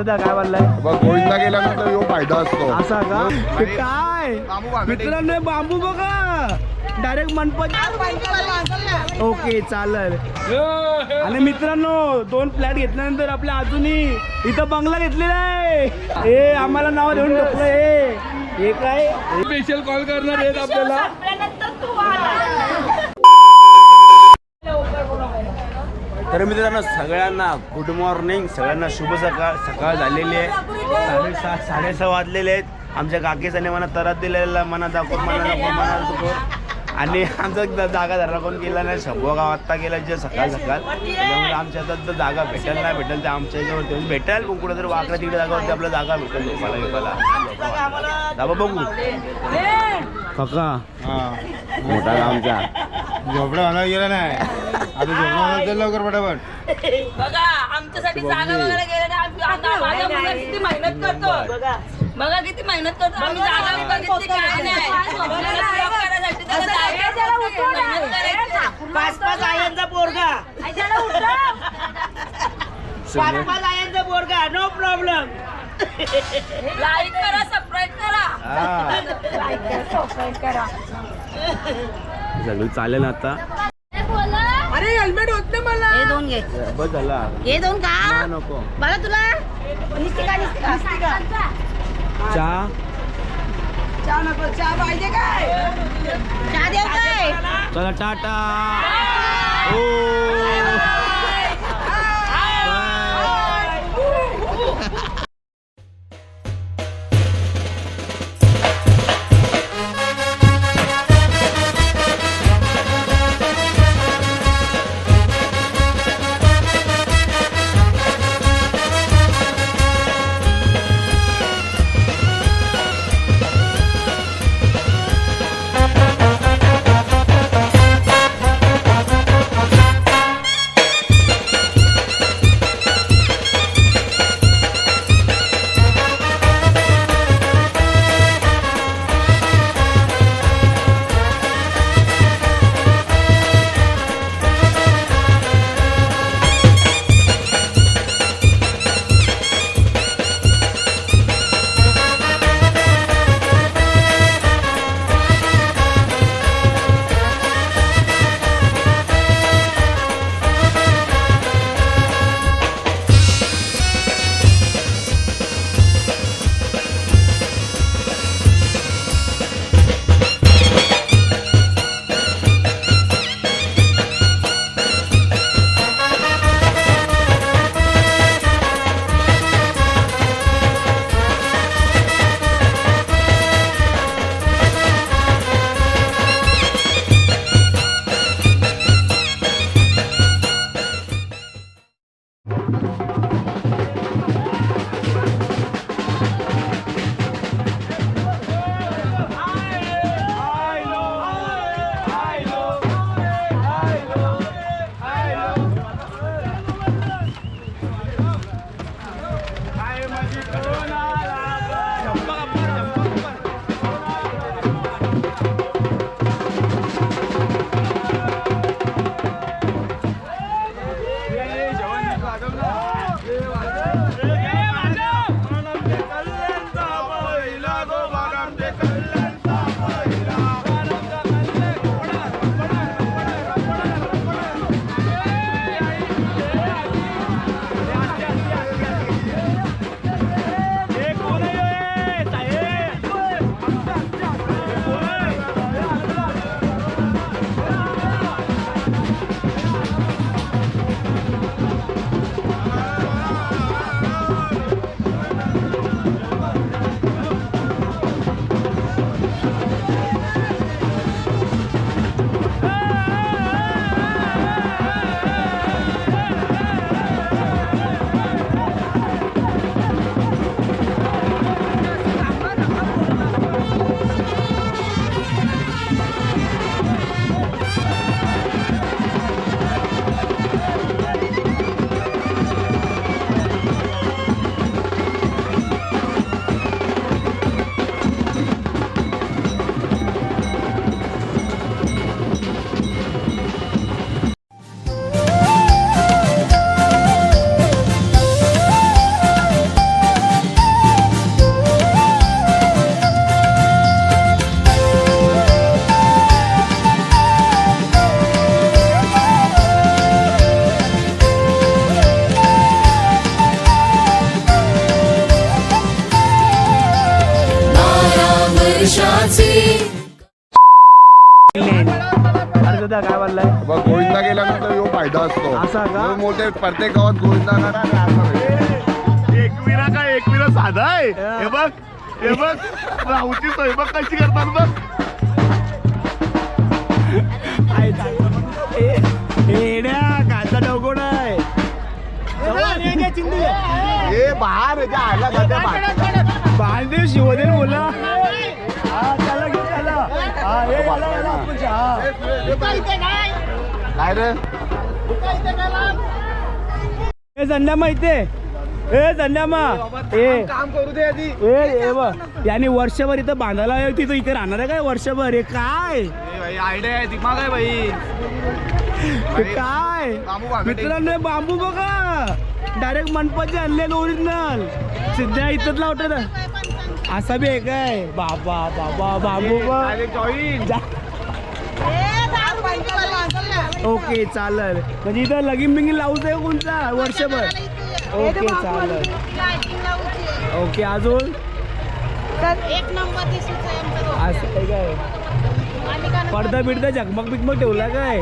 दादा काय बोललाय? गोविंदा गेल्यानंतर यो फायदा असतो असा का? ते काय मित्रांनो बांबू बघा डायरेक्ट मनपत. ओके चालेल. आणि मित्रांनो 2 फ्लॅट घेतल्यानंतर आपल्या अजूनही इथं बंगला घेतलेला आहे. हे आम्हाला नाव देऊन टाकलं. हे काय स्पेशल कॉल करणार आहेत आपल्याला. तर मित्रांनो सगळ्यांना गुड मॉर्निंग. सगळ्यांना शुभ सकाळ झालेली आहे. 7:30 6:30 वाजलेले आहेत. आमच्या काकीसाने मला तरत दिलेला मना दाखवून मला आणि आमचा जागा धरला कोण गेला नाही. शंभोगाव आत्ता गेला जे सकाळ त्यामुळे आमच्या हातात जागा भेटेल नाही भेटेल ते आमच्या याच्यावरती भेटेल. पण कुठं जर वाकडा तिकडे जागावरती आपल्याला जागा भेटेल झोपायला दाबा बघू. काका मोठा आमचा झोपडा मला गेला नाही. आता झोपडा लवकर पटापट बघा आमच्यासाठी जागा वगैरे गेले नाही. किती मेहनत करतो बघा किती मेहनत करतो आम्ही. जागा बघितली काय नाही. 5-5 आयांचा पोरगा 5-5 आयांचा पोरगा नो प्रॉब्लेम. लाईक करा सबस्क्राईब करा. सगळं चालेल आता. अरे हेल्मेट होत नाही मला. हे 2 घे बस झाला. हे 2 का नको बघा तुला निस्तिका चहा नको. चहा पाहिजे काय? चहा देऊ काय? चला टाटा. अरे दादा काय बोललाय बघ गोविंदा गेल्यानंतर यो फायदा असतो. असा का? यो मोठे प्रत्येक गावात गोविंदा करा आणि असं नाही. एकविरा काय एकविरा साधा आहे. हे बघ हे बघ राहूची स्वयंपाक कशी करतात बघ. काचा डोकोड आहे ए बाहेर याच्या आला का त्या बाहेर. बांधेव शिवदेव बोला हा चला की चला हा हे याला याला आपण काय रे हे संध्या माहिती ए संध्यामा ए काम करू दे आधी. ए बघ याने वर्षभर इथं बांधायला तिथं इथे राहणार आहे काय वर्षभर हे काय आयडिया आहे दिमाग आहे बाई. हे काय मित्रांनो हे बांबू बघा डायरेक्ट मनपाचे आणलेलं ओरिजिनल सध्या इथंच लावतात असा बी आहे काय बाबा बाबा बांबू बघ ओके चालेल म्हणजे इथं लगीन बिंगीन लावूच आहे कोणता वर्षभर ओके चालेल ओके अजून एक नंबर असं आहे काय पडदा बिडदा झगमग बिगमग ठेवला काय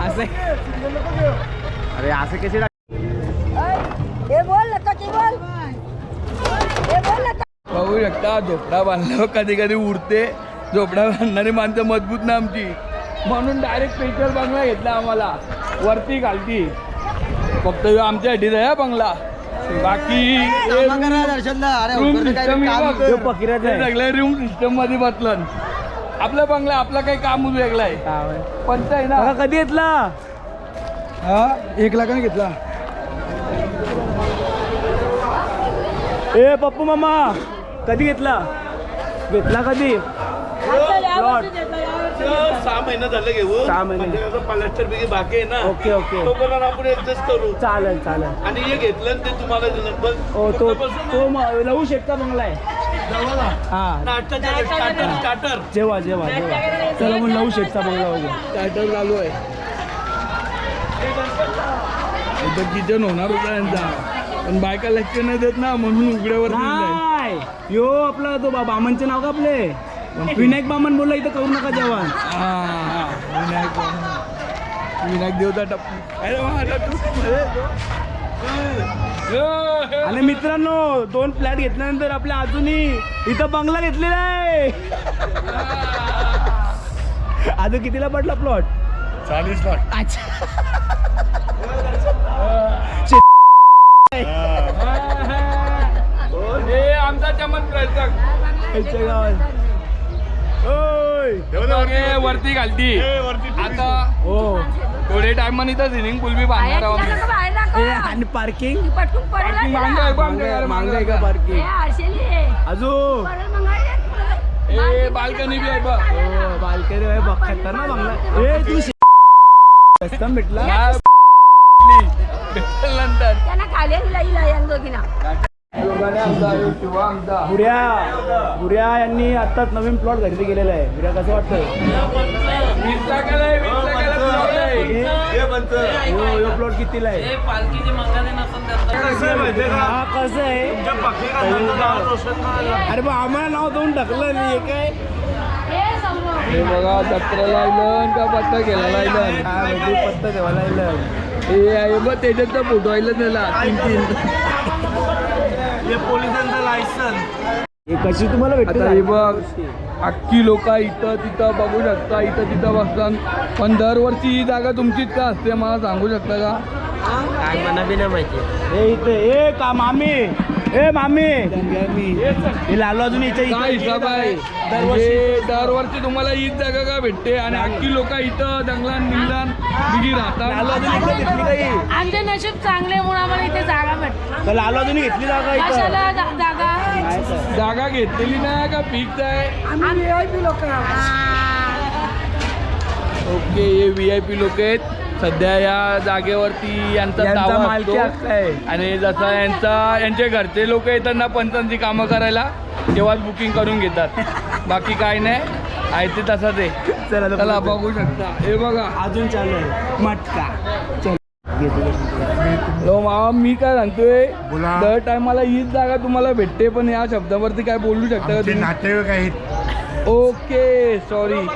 असं अरे असं कसे बघू शकता झोपडा बांधल्यावर कधी कधी उडते. झोपडा बांधणारी माणसं मजबूत ना आमची म्हणून डायरेक्ट स्पेशल बंगला घेतला आम्हाला वरती खालती फक्त ह्यो आमच्यासाठीच आहे हा बंगला. बाकी सगळ्या रूम सिस्टम मध्ये बसलं. आपला बंगला आपला काही काम वेगळं आहे पंच आहे ना. कधी घेतला हा 1 लाखाने घेतला. ए पप्पू मामा कधी घेतला कधी 6 महिने झालं घेऊ. 6 महिने प्लास्टर पैकी बाकी आहे ना. ओके ओके तोपर्यंत आपण ऍडजस्ट करू. चालेल चालेल आणि हे घेतलं ते तुम्हाला दिलं बघ. ओ तो लवू शकता बंगला आहे हा स्टार्टर जेव्हा जेव्हा जेव्हा चला मग लवू शकता बंगला वगैरे स्टार्टर चालू आहे. इथं किचन होणार होता यांचा पण बायका लेक्चर नाही देत ना म्हणून उघड्यावर दिलंय. नाही यो आपला तो बामनचे नाव का आपले विनायक बामन बोलला इथं करू नका जेवण हा, विनायक देवता टप्पू अरे वा, आणि मित्रांनो 2 फ्लॅट घेतल्यानंतर आपल्या अजूनही इथं बंगला घेतलेला आहे. अजून कितीला पडला प्लॉट 40 लाख. हे आमचा चमत्कार गावात वरती घालती आता हो थोडे टाइमाने इथं स्विमिंग पूल बी बांधणार आहोत. आणि पार्किंग मागं मांग का पार्किंग अजून ए बाल्कनी बी आहे बघ. हो बाल्कनी आहे बघ खतरनाक बंगला ए तू कस्टम भेटला नंतर त्यांना खाली दोघींना बुऱ्या यांनी आताच नवीन प्लॉट खरेदी केलेला आहे. बुऱ्या कसं वाटतं प्लॉट कितीला आहे हा कसं आहे अरे बा आम्हाला नाव देऊन टाकलं नाही काय हे बघा जत्रा लायलं का पत्ता गेला लायलं पत्ता ठेवायला लागलं हे आहे बघ त्याच्यात फोटो आयला त्याला 3 हे पोलिसांचं लायसन. हे कशी तुम्हाला आता हे भेटते बघ अख्खी लोक इथं तिथं बघू शकता इथं तिथं बसतात पण दरवर्षी ही जागा तुमचीच का असते मला सांगू शकता का? काय मला बी नाही माहिती हे इथे ए का मामी ए मामी हे लालू अजून काय हिसाब आहे म्हणजे दरवर्षी तुम्हाला हीच जागा का भेटते आणि अख्खी लोक इथं जंगलात निंगलात बिगी लालू राहतात. अजून इकडे घेतली काही आमचे नशीब चांगले म्हणून आम्हाला इथे जागा भेटते. तर लालू अजून घेतली जागा इथं कशाला जागा काय तर. जागा घेतलेली नाही का फिक्स आहे. आम्ही VIP लोक ओके हे VIP लोक आहेत सध्या या जागेवरती यांचा यांचा दावा मालकी हक्क असतो. आहे. आणि जसा यांचे घरचे लोक येतात ना पंचांची कामं करायला तेव्हाच बुकिंग करून घेतात बाकी काय नाही आहे ते तसंच आहे. चला चला बघू शकता हे बघा अजून चालू आहे मटका चल हॅलो मामा, मी काय सांगतोय, दर टायमाला हीच जागा तुम्हाला भेटते, पण या शब्दावरती काय बोलू शकता का तुम्ही? नातेवाईक आहेत. Okay, sorry.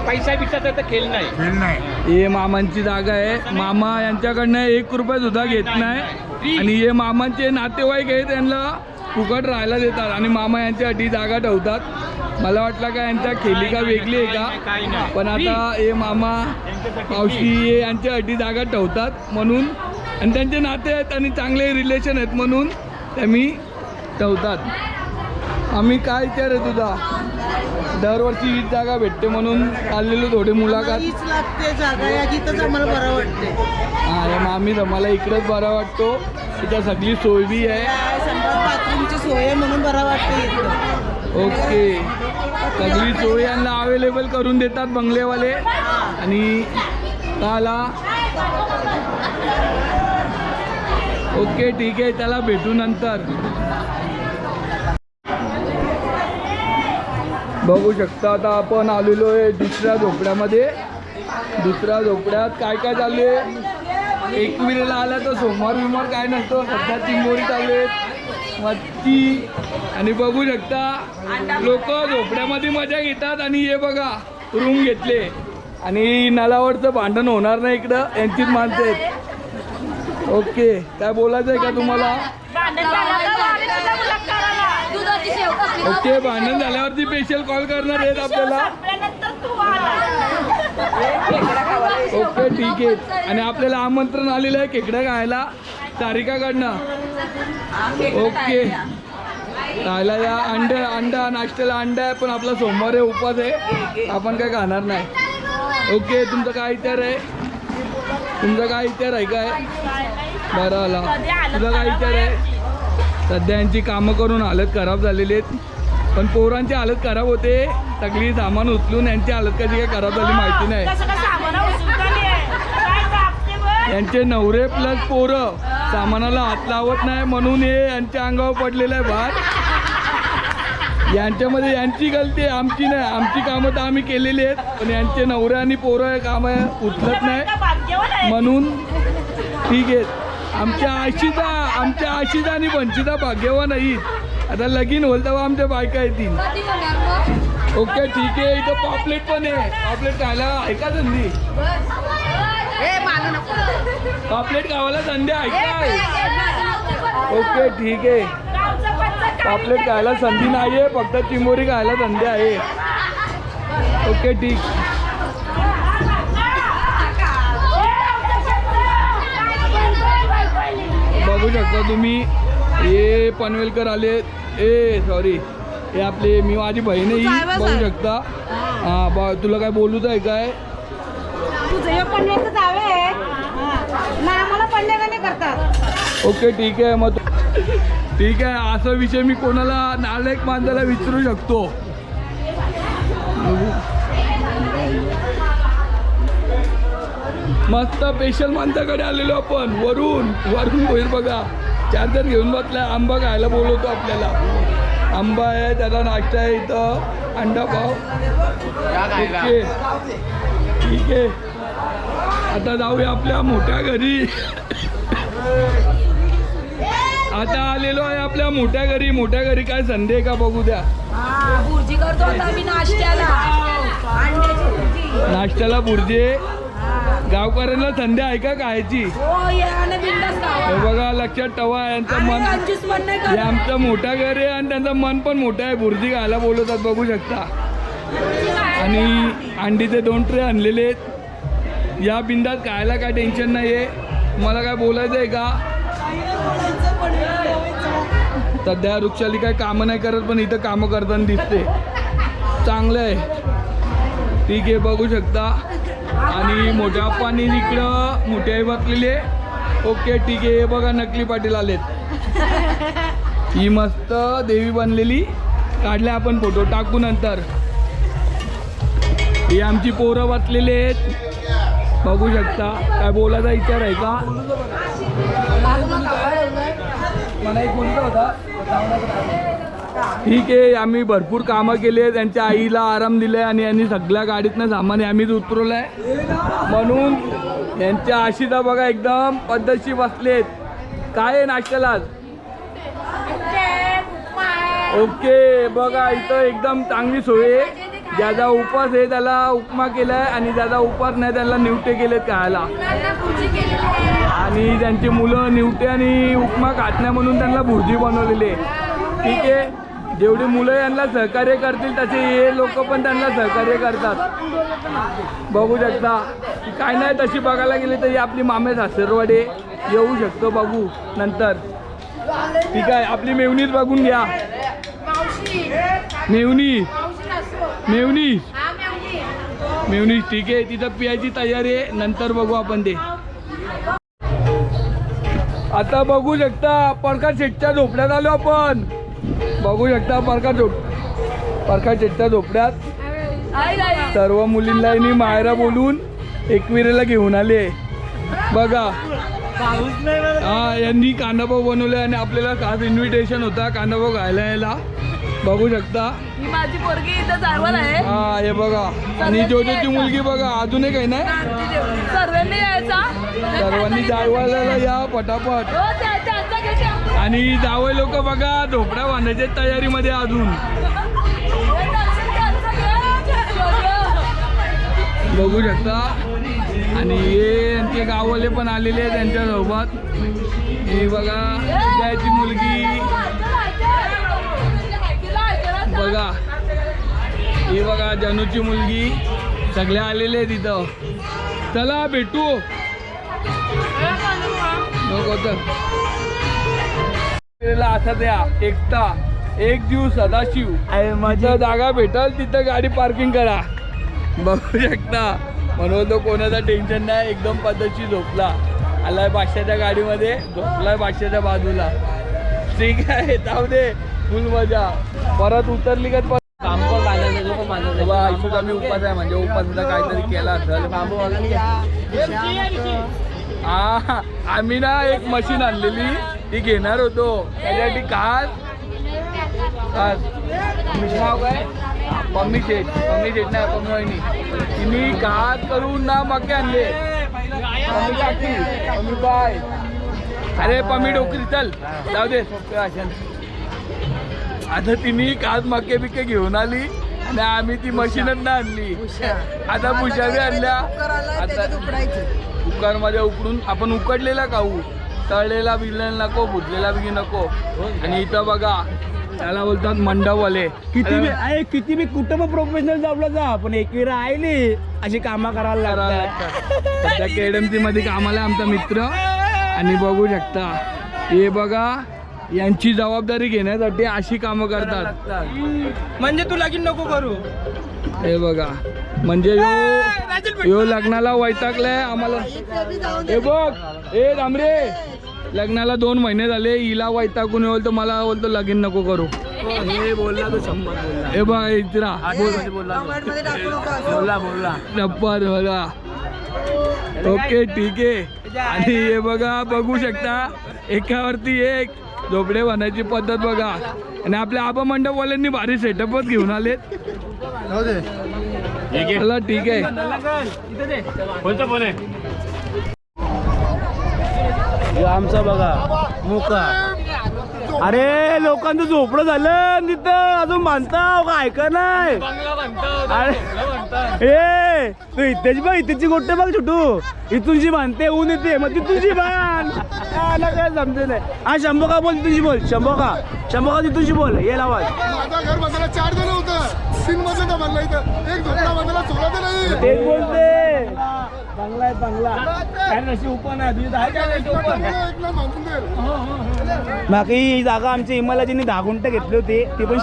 पैसा बिसाचा तर खेळ नाही. हे मामांची जागा आहे. मामा यांच्याकडनं 1 रुपया सुद्धा घेत नाही आणि हे मामांचे नातेवाईक आहेत, त्यांना फुकट राहायला देतात आणि मामा यांच्यासाठी जागा ठेवतात. मला वाटलं का यांच्या खेळी का वेगळी आहे का, पण आता हे मामा मावशी हे यांच्यासाठी जागा ठेवतात म्हणून, आणि त्यांचे नाते आहेत आणि चांगले रिलेशन आहेत म्हणून त्यांनी ठेवतात. आम्ही काय विचार आहे तुझा, दरवर्षी हीच जागा भेटते म्हणून आलेलो थोडी मुलाखत. हीच लागते जागा, या जिथंच आम्हाला बरं वाटते. हां, या मामी मला इकडंच बरा वाटतो, इथं सगळी सोय बी आहे. संडास बाथरूमची सोय आहे म्हणून बरं वाटते इथं. ओके, सगळी सोय यांना अवेलेबल करून देतात बंगलेवाले. आणि त्याला ओके ठीक आहे, त्याला भेटू नंतर. बघू शकता आता आपण आलेलो आहे दुसऱ्या झोपड्यामध्ये. दुसऱ्या झोपड्यात काय काय चालू आहे, एकविरेला आला तर सोमवार बिमवार काय नसतं, सध्या चिंबोरी चालू आहेत, मच्छी. आणि बघू शकता लोक झोपड्यामध्ये मजा घेतात. आणि हे बघा रूम घेतले आणि नलावरचं भांडण होणार नाही इकडं, यांचीच माणसं आहेत. ओके, काय बोलायचं आहे का तुम्हाला? ओके, भांडण झाल्यावरती स्पेशल कॉल करणार आहेत आपल्याला. ओके ठीक आहे. आणि आपल्याला आमंत्रण आलेलं आहे खेकडा खायला तारिकाकडनं. ओके, खायला या. अंडा नाश्त्याला अंडा आहे, पण आपला सोमवार आहे, उपवास आहे, आपण काय खाणार नाही. ओके, तुमचं काय विचार आहे? तुमचा काय विचार आहे काय? बरं आला. तुझा काय विचार आहे? सध्या यांची कामं करून हालत खराब झालेली आहेत, पण पोरांची हालत खराब होते. सगळी सामान उचलून यांची हालत कशी काय खराब झाली माहिती नाही. यांचे नवरे प्लस पोरं सामानाला हात लावत नाही म्हणून हे यांच्या अंगावर पडलेलं आहे भार. यांच्यामध्ये यांची गलती आहे, आमची नाही. आमची कामं तर आम्ही केलेली आहेत, पण यांचे नवरे आणि पोरं कामं उचलत नाही म्हणून. ठीक आहे, आमच्या आशीचा आणि वंचिता भाग्यवान आहेत. आता लगीन होईल तेव्हा आमच्या बायका येतील. ओके ठीक आहे. इथं पॉपलेट पण आहे, पॉपलेट खायला आहे का संधी? पॉपलेट खावायला संधी आहे का? ओके ठीक आहे, पॉपलेट खायला संधी नाही आहे, फक्त चिंबोरी खायला संधी आहे. ओके ठीक. बघू शकता तुम्ही, हे पनवेलकर आले. सॉरी, हे आपले मी माझी बहीण आहे, बघू शकता. हां, तुला काय बोलूच आहे काय? ओके ठीक आहे. मग ठीक आहे, असा विषय मी कोणाला नालायक माणसाला विचारू शकतो. मस्त स्पेशल माणसाकडे आलेलो आपण, वरून होईल बघा. चार्जर घेऊन बसलाय, आंबा खायला बोलवतो आपल्याला. आंबा आहे, त्याचा नाश्ता आहे, इथं अंडा पाव. ओके ठीक आहे, आता जाऊया आपल्या मोठ्या घरी. आता आलेलो आहे आपल्या मोठ्या घरी. मोठ्या घरी काय संडे आहे का बघू द्या. भुर्जी करतो आता आम्ही नाश्त्याला, अंड्याची भुर्जी. नाश्त्याला भुर्जी. गावकऱ्यांना संध्या आहे का खायची? हे बघा, लक्षात ठेवा, यांचं मन, हे आमचं मोठं घर आहे आणि त्यांचं मन पण मोठं आहे. भुर्जी खायला बोलवतात, बघू शकता. आणि अंडीचे 2 ट्रे आणलेले आहेत. या बिंदात खायला काय टेन्शन नाही आहे. मला काय बोलायचं आहे का? सध्या वृक्षाली काय कामं नाही करत, पण इथं कामं करताना दिसते. चांगलं आहे, ठीक आहे, बघू शकता. आणि मोठ्या आप्पांनी इकडं मोठी आई बसलेली आहे. ओके ठीक आहे. हे बघा नकली पाटील आलेत. ही मस्त देवी बनलेली काढल्या आपण, फोटो टाकू नंतर. ही आमची पोरं बसलेली आहेत, बघू शकता. काय बोलायचा विचार आहे का? मला एक बोलता होता ठीक आहे, आम्ही भरपूर कामं केली आहे, त्यांच्या आईला आराम दिलाय आणि यांनी सगळ्या गाडीतनं सामान आम्हीच उतरवलंय, म्हणून यांच्या आशीदा बघा एकदम पद्धतशीर बसलेत. काय आहे नाश्त्याला आज? ओके बघा इथं एकदम चांगली सोय आहे. ज्याचा उपास आहे त्याला उपमा केलाय आणि ज्याचा उपास नाही त्याला निवटे केलेत खायला. आणि त्यांची मुलं निवटे आणि उपमा खात नाही म्हणून त्यांना भुर्जी बनवलेली आहे. ठीक आहे, जेवढी मुलं यांना सहकार्य करतील तसे हे लोक पण त्यांना सहकार्य करतात. बघू शकता की काय नाही तशी बघायला गेली तरी आपली मामे सासरवाडे येऊ शकतो बघू नंतर. ठीक आहे, आपली मेवणीच बघून घ्या. मेवणी ठीक आहे, तिथं पियाची तयारी आहे, नंतर बघू आपण ते. आता बघू शकता प्रकाश शेटच्या झोपड्यात आलो आपण. बघू शकता प्रकाश शेटच्या झोपड्यात सर्व मुलींना मायरा बोलून एकविरेला घेऊन आले. बघा हा, यांनी कांदाभाऊ बनवले आणि आपल्याला खास इन्व्हिटेशन होता कांदाभाऊ खायला यायला. बघू शकता ही माझी पोरगी इथं जायवर आहे. हा हे बघा, आणि जोजोची मुलगी बघा, अजून काही नाही. सर्वांनी यायचा, सर्वांनी जायवायला या पटापट. हो, त्यांचा घेते. आणि जावई लोक बघा झोपड्या बांधायच्या तयारीमध्ये अजून. बघू शकता आणि हे यांचे गाववाले पण आलेले आहेत त्यांच्यासोबत. हे बघा त्याची मुलगी बघा, ही बघा जनूची मुलगी, सगळे आलेले आहेत इथं. चला भेटू नको तर असा द्या एकटा एक जीव सदाशिव. माझ्या जागा भेटल तिथं गाडी पार्किंग करा. बघू शकता म्हणून तो कोणाचा टेन्शन नाही, एकदम पद्धतशीर झोपला. आलाय बादशाच्या गाडीमध्ये, झोपलाय बादशाच्या बाजूला. ठीक आहे, जाऊ दे, फुल मजा. परत उतरली का काम पण बांधायचं आम्ही उपास आहे म्हणजे उपासचा काहीतरी केला असेल. हा, आम्ही ना एक मशीन आणलेली ती घेणार होतो त्याच्यासाठी. खास नाव काय पम्मी शेट नाही पम्मी वहिनी, तिने खास करून ना मके आणले. पम्मी काकी पम्मी बाय, अरे पम्मी डोकरी चल जाऊ दे. आता तिने खास मके बिके घेऊन आली आणि आम्ही ती मशीनच ना आणली. आता भुशावी आणल्या. आता कुकरमध्ये उकडून आपण उकडलेला खाऊ, तळलेला बिळलेला नको, भुजलेला बिगी नको. आणि इथं बघा त्याला बोलतात मंडपवाले. किती बी कुठं प्रोफेशनल जॉबला जा पण एकविरा आयली अशी कामं करायला लागतात. त्या KDMC मध्ये कामाला आमचा मित्र. आणि बघू शकता हे बघा यांची जबाबदारी घेण्यासाठी अशी कामं करतात. म्हणजे तू लगीन नको करू. हे बघा म्हणजे यो लग्नाला वैतागलाय आम्हाला. हे बघ हे रामरे, लग्नाला 2 महिने झाले, हिला वैतागून बोलतो मला बोलतो लगीन नको करू. हे बोलला तो 100 बोलला. हे बघ इतरा बोलला टप्पर बघा. ओके ठीक आहे. आणि हे बघा बघू शकता एकावरती एक झोपडे बांधायची पद्धत बघा. आणि आपल्या आबा मंडपवाल्यांनी भारी सेटअपच घेऊन आलेत. चला ठीक आहे. आमचा बघा मुका. अरे लोकांचं झोपडं झालं तिथं अजून बांधताव का ऐका नाही. ए तू इथेची बघ, इथेची गोष्ट बघ छोटू, इथून जी बांधते ऊन येते मग तिथून जी बांध. काय समजत नाही. हा शंभो का बोल, तिथून बोल. शंभो का तिथूनशी बोल. ये आवाज. माझं घर बांधायला 4 जण होतं, 3 मजला बांधला इथं, एक झोपडा बांधायला 16 जण नाही. तेच बोलते. चांगला आहे चांगला. काय नशी ओपन आहे तुझी बाकी ही जागा आमची हिमालयाची 10 गुंठ घेतली होती ती पण.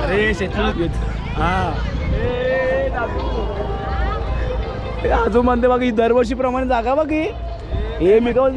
अरे शेतकरी हा अजून म्हणते बाकी दरवर्षी प्रमाणे जागा बाकी. हे मी काय बोलते